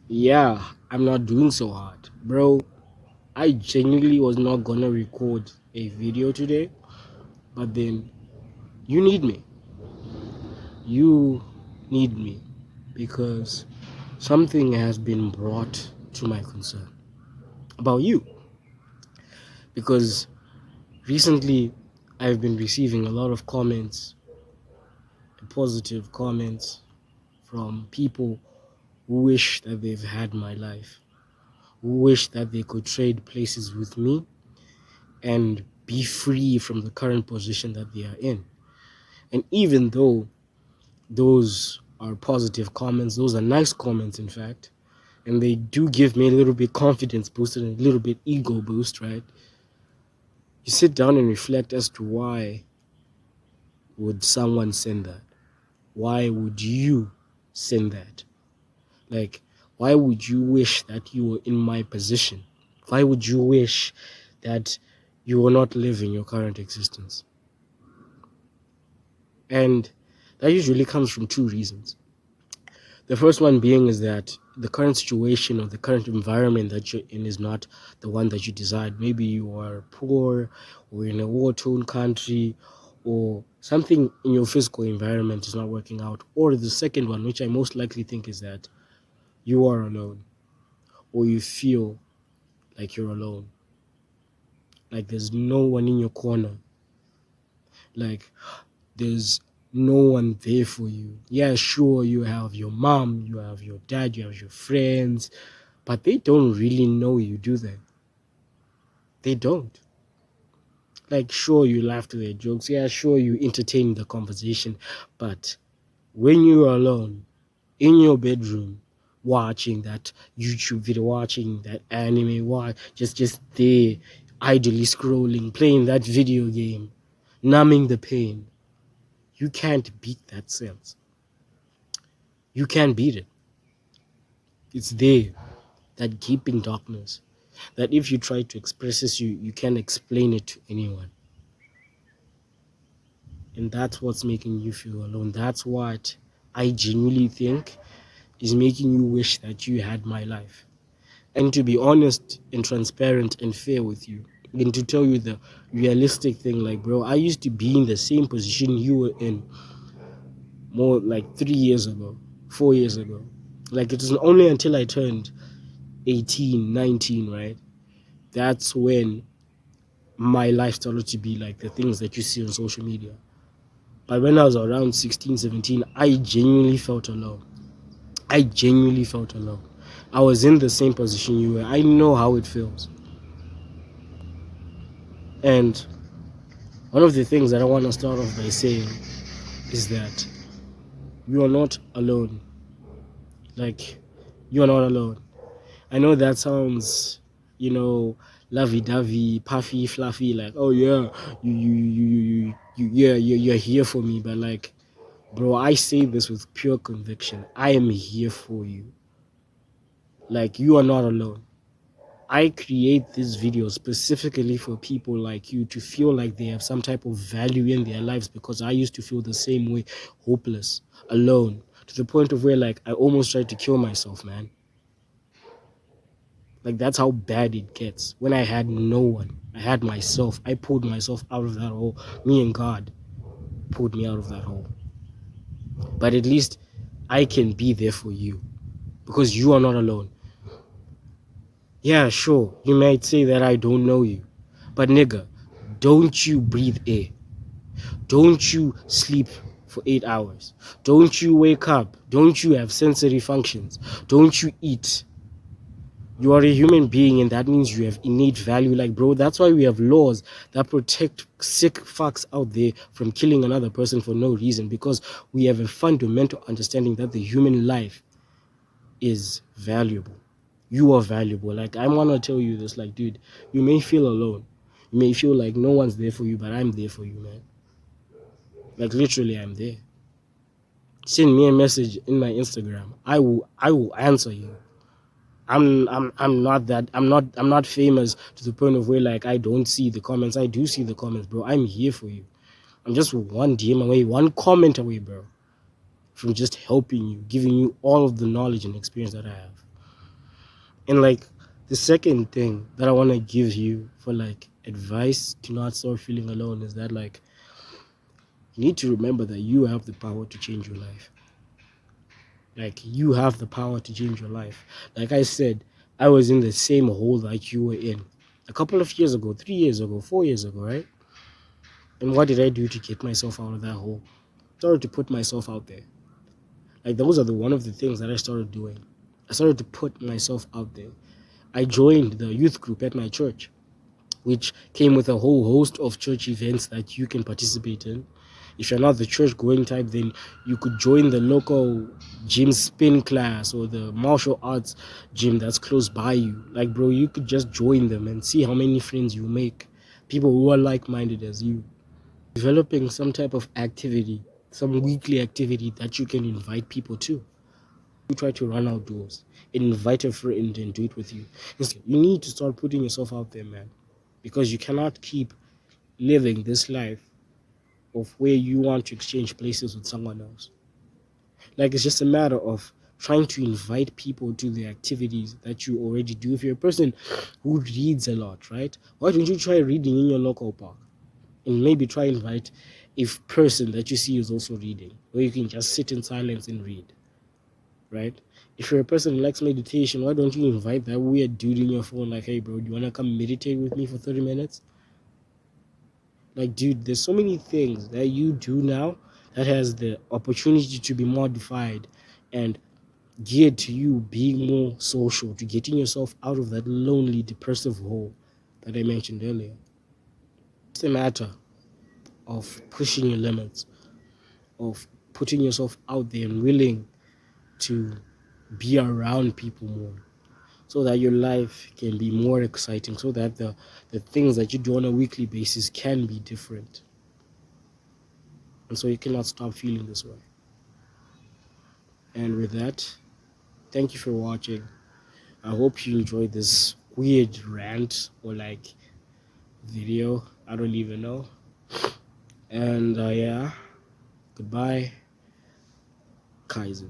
Yeah, I'm not doing so hard. Bro, I genuinely was not gonna record a video today, but then you need me. You need me because something has been brought to my concern about you. Because recently I've been receiving a lot of comments, positive comments from people who wish that they've had my life, who wish that they could trade places with me and be free from the current position that they are in. And even though those are positive comments, those are nice comments, in fact, and they do give me a little bit confidence boost and a little bit ego boost, right? You sit down and reflect as to why would someone send that? Why would you send that? Like, why would you wish that you were in my position? Why would you wish that you were not living your current existence? And that usually comes from two reasons. The first one being is that the current situation or the current environment that you're in is not the one that you desired. Maybe you are poor or in a war-torn country or something in your physical environment is not working out. Or the second one, which I most likely think is that you are alone or you feel like you're alone. Like there's no one in your corner. Like there's no one there for you. Yeah, sure, you have your mom, you have your dad, you have your friends, but they don't really know you, do they? They don't. Like, sure, you laugh to their jokes. Yeah, sure, you entertain the conversation. But when you're alone, in your bedroom, watching that YouTube video, watching that anime, just there, idly scrolling, playing that video game, numbing the pain, you can't beat that sense. You can't beat it. It's there, that gaping darkness, that if you try to express it, you can't explain it to anyone. And that's what's making you feel alone. That's what I genuinely think is making you wish that you had my life. And to be honest and transparent and fair with you, and to tell you the realistic thing, like, bro, I used to be in the same position you were in more like 3 years ago, 4 years ago. Like, it was only until I turned 18, 19, right? That's when my life started to be like the things that you see on social media. But when I was around 16, 17, I genuinely felt alone. I genuinely felt alone. I was in the same position you were. I know how it feels. And one of the things that I want to start off by saying is that you are not alone. Like, you are not alone. I know that sounds, lovey-dovey, puffy, fluffy, like, oh yeah, you're here for me. But like, bro, I say this with pure conviction. I am here for you. Like, you are not alone. I create this video specifically for people like you to feel like they have some type of value in their lives, because I used to feel the same way, hopeless, alone, to the point of where like I almost tried to kill myself, man. Like, that's how bad it gets. When I had no one, I had myself. I pulled myself out of that hole. Me and God pulled me out of that hole. But at least I can be there for you, because you are not alone. Yeah, sure, you might say that I don't know you, but nigga, don't you breathe air? Don't you sleep for 8 hours? Don't you wake up? Don't you have sensory functions? Don't you eat? You are a human being, and that means you have innate value. Like, bro, that's why we have laws that protect sick fucks out there from killing another person for no reason, because we have a fundamental understanding that the human life is valuable. You are valuable. Like, I want to tell you this, like, dude, you may feel alone. You may feel like no one's there for you, but I'm there for you, man. Like, literally, I'm there. Send me a message in my Instagram. I will answer you. I'm not famous to the point of where like I don't see the comments. I do see the comments, bro. I'm here for you. I'm just one DM away, one comment away, bro. from just helping you, giving you all of the knowledge and experience that I have. And like the second thing that I want to give you for like advice to not start feeling alone is that like you need to remember that you have the power to change your life. Like you have the power to change your life. Like I said, I was in the same hole that you were in a couple of years ago, 3 years ago, 4 years ago, right? And what did I do to get myself out of that hole? I started to put myself out there. Like those are the one of the things that I started doing. I started to put myself out there. I joined the youth group at my church, which came with a whole host of church events that you can participate in. If you're not the church going type, then you could join the local gym spin class or the martial arts gym that's close by you. Like, bro, you could just join them and see how many friends you make. People who are like-minded as you. Developing some type of activity, some weekly activity that you can invite people to. You try to run outdoors and invite a friend and do it with you. You need to start putting yourself out there, man, because you cannot keep living this life of where you want to exchange places with someone else. Like it's just a matter of trying to invite people to the activities that you already do. If you're a person who reads a lot, right? Why don't you try reading in your local park? And maybe try invite a person that you see is also reading, where you can just sit in silence and read, right? If you're a person who likes meditation, why don't you invite that weird dude in your phone like, hey bro, do you want to come meditate with me for 30 minutes? Like, dude, there's so many things that you do now that has the opportunity to be modified and geared to you being more social, to getting yourself out of that lonely, depressive hole that I mentioned earlier. It's a matter of pushing your limits, of putting yourself out there and willing to be around people more so that your life can be more exciting, so that the things that you do on a weekly basis can be different. And so you cannot stop feeling this way. And with that, thank you for watching. I hope you enjoyed this weird rant or like video. I don't even know. And yeah, goodbye, Kaizen.